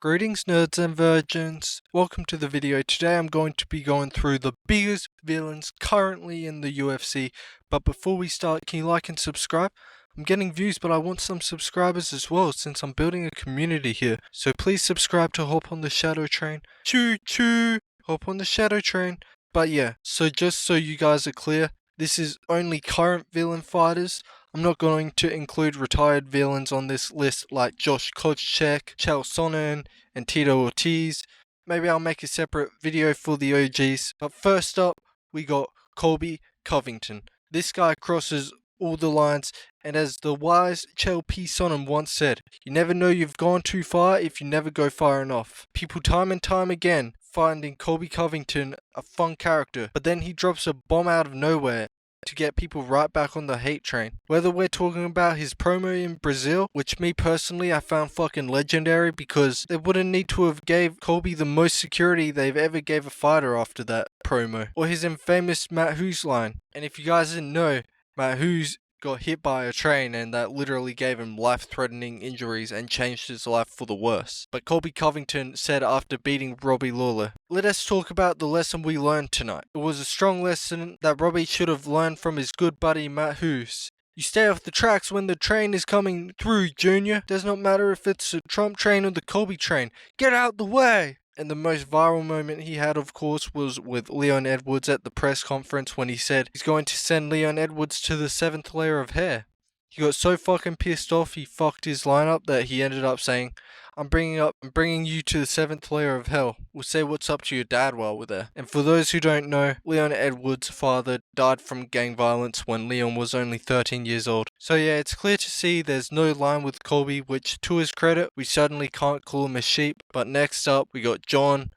Greetings nerds and virgins, welcome to the video. Today I'm going to be going through the biggest villains currently in the UFC, but before we start, can you like and subscribe? I'm getting views, but I want some subscribers as well since I'm building a community here, so please subscribe to hop on the shadow train. Choo choo, hop on the shadow train. But yeah, so just so you guys are clear, this is only current villain fighters. I'm not going to include retired villains on this list like Josh Koscheck, Chael Sonnen, and Tito Ortiz. Maybe I'll make a separate video for the OGs. But first up, we got Colby Covington. This guy crosses all the lines, and as the wise Chael P. Sonnen once said, you never know you've gone too far if you never go far enough. People time and time again finding Colby Covington a fun character, but then he drops a bomb out of nowhere to get people right back on the hate train. Whether we're talking about his promo in Brazil, which me personally I found fucking legendary because they wouldn't need to have gave Colby the most security they've ever gave a fighter after that promo, or his infamous Matt Hughes line. And if you guys didn't know, Matt Hughes got hit by a train and that literally gave him life-threatening injuries and changed his life for the worse. But Colby Covington said after beating Robbie Lawler, let us talk about the lesson we learned tonight. It was a strong lesson that Robbie should have learned from his good buddy Matt Hughes. You stay off the tracks when the train is coming through, Junior. Does not matter if it's the Trump train or the Colby train. Get out the way! And the most viral moment he had, of course, was with Leon Edwards at the press conference when he said he's going to send Leon Edwards to the 7th layer of hair. He got so fucking pissed off he fucked his lineup that he ended up saying, I'm bringing you to the 7th layer of hell. We'll say what's up to your dad while we're there. And for those who don't know, Leon Edwards' father died from gang violence when Leon was only 13 years old. So yeah, it's clear to see there's no line with Colby, which to his credit, we certainly can't call him a sheep. But next up, we got Jon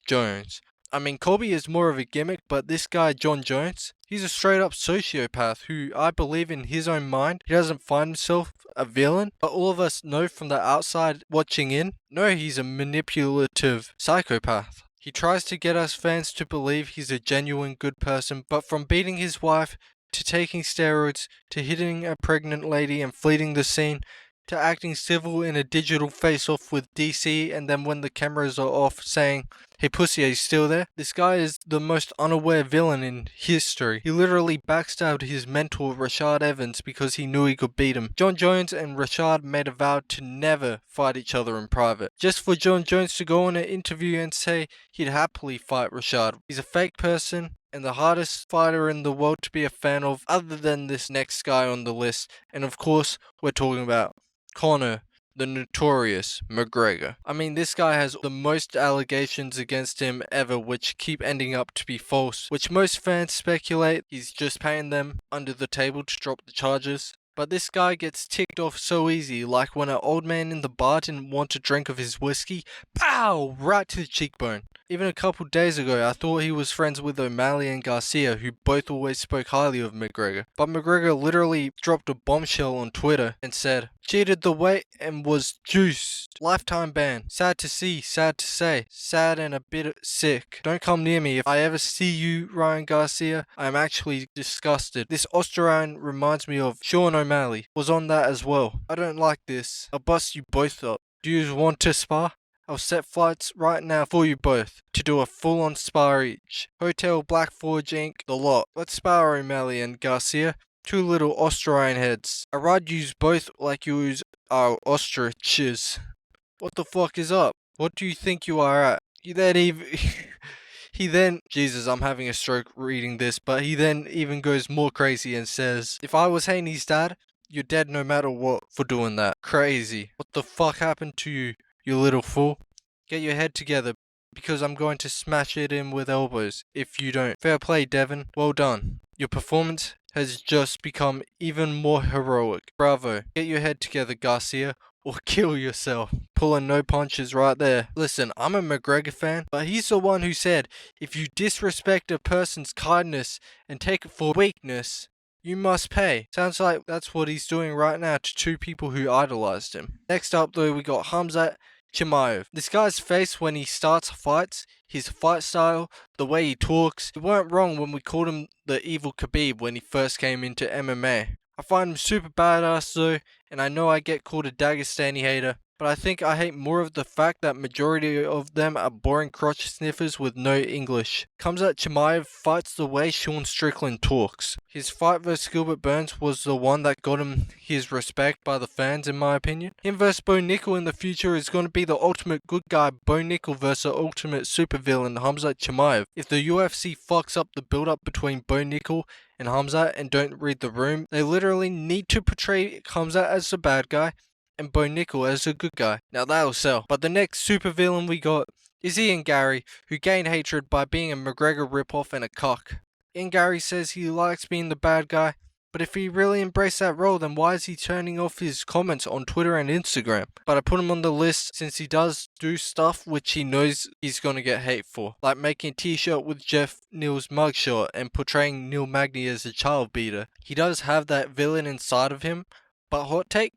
Jones. I mean, Colby is more of a gimmick, but this guy, Jon Jones, he's a straight up sociopath who, I believe in his own mind, he doesn't find himself a villain, but all of us know from the outside watching in, no, he's a manipulative psychopath. He tries to get us fans to believe he's a genuine good person, but from beating his wife, to taking steroids, to hitting a pregnant lady and fleeing the scene, to acting civil in a digital face-off with DC, and then when the cameras are off saying, hey pussy, are you still there? This guy is the most unaware villain in history. He literally backstabbed his mentor Rashad Evans because he knew he could beat him. Jon Jones and Rashad made a vow to never fight each other in private. Just for Jon Jones to go on an interview and say he'd happily fight Rashad. He's a fake person and the hardest fighter in the world to be a fan of other than this next guy on the list. And of course, we're talking about Conor, the notorious McGregor. I mean, this guy has the most allegations against him ever, which keep ending up to be false, which most fans speculate he's just paying them under the table to drop the charges. But this guy gets ticked off so easy, like when an old man in the bar didn't want a drink of his whiskey, pow, right to the cheekbone. Even a couple days ago, I thought he was friends with O'Malley and Garcia, who both always spoke highly of McGregor. But McGregor literally dropped a bombshell on Twitter and said, cheated the weight and was juiced. Lifetime ban. Sad to see, sad to say. Sad and a bit sick. Don't come near me. If I ever see you, Ryan Garcia, I am actually disgusted. This Australian reminds me of Sean O'Malley. Was on that as well. I don't like this. I'll bust you both up. Do you want to spar? I'll set flights right now for you both to do a full-on spar each. Hotel Black Forge Inc. The lot. Let's spar O'Malley and Garcia. Two little Australian heads. I ride yous both like yous are ostriches. What the fuck is up? What do you think you are at? You then even... He then... Jesus, I'm having a stroke reading this, but he then even goes more crazy and says, if I was Haney's dad, you're dead no matter what for doing that. Crazy. What the fuck happened to you? You little fool. Get your head together, because I'm going to smash it in with elbows if you don't. Fair play, Devin. Well done. Your performance has just become even more heroic. Bravo. Get your head together, Garcia, or kill yourself. Pulling no punches right there. Listen, I'm a McGregor fan, but he's the one who said, if you disrespect a person's kindness and take it for weakness, you must pay. Sounds like that's what he's doing right now to two people who idolized him. Next up though, we got Khamzat Chimaev. This guy's face when he starts fights, his fight style, the way he talks. We weren't wrong when we called him the evil Khabib when he first came into MMA. I find him super badass though, and I know I get called a Dagestani hater, but I think I hate more of the fact that majority of them are boring crotch sniffers with no English. Khamzat Chimaev fights the way Sean Strickland talks. His fight versus Gilbert Burns was the one that got him his respect by the fans, in my opinion. Him versus Bo Nickel in the future is going to be the ultimate good guy Bo Nickel versus the ultimate supervillain Khamzat Chimaev. If the UFC fucks up the build-up between Bo Nickel and Khamzat and don't read the room, they literally need to portray Khamzat as the bad guy and Bo Nickel as a good guy. Now that'll sell. But the next supervillain we got is Ian Gary, who gained hatred by being a McGregor ripoff and a cock. Ian Gary says he likes being the bad guy, but if he really embraced that role, then why is he turning off his comments on Twitter and Instagram? But I put him on the list since he does do stuff which he knows he's gonna get hate for, like making a t-shirt with Jeff Neal's mugshot and portraying Neil Magny as a child beater. He does have that villain inside of him, but hot take,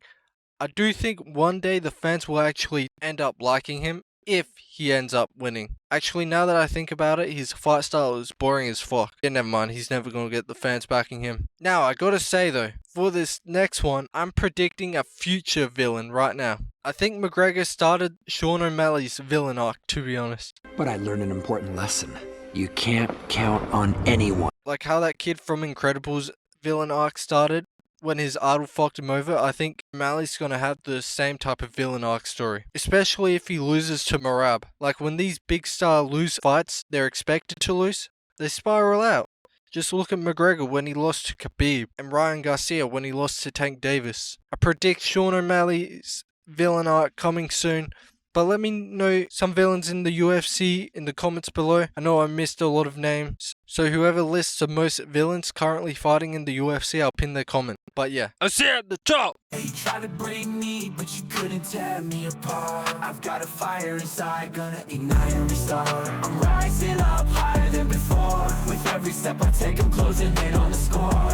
I do think one day the fans will actually end up liking him if he ends up winning. Actually, now that I think about it, his fight style is boring as fuck. Yeah, never mind, he's never gonna get the fans backing him. Now, I gotta say though, for this next one, I'm predicting a future villain right now. I think McGregor started Sean O'Malley's villain arc, to be honest. But I learned an important lesson. You can't count on anyone. Like how that kid from Incredibles villain arc started. When his idol fucked him over, I think O'Malley's gonna have the same type of villain arc story. Especially if he loses to Merab. Like when these big star lose fights they're expected to lose, they spiral out. Just look at McGregor when he lost to Khabib, and Ryan Garcia when he lost to Tank Davis. I predict Sean O'Malley's villain arc coming soon. But let me know some villains in the UFC in the comments below. I know I missed a lot of names. So whoever lists the most villains currently fighting in the UFC, I'll pin their comment. But yeah, I'll see you at the top! Hey, you tried to break me, but you couldn't tear me apart. I've got a fire inside, gonna ignite and restart. I'm rising up higher than before. With every step I take, I'm closing in on the score.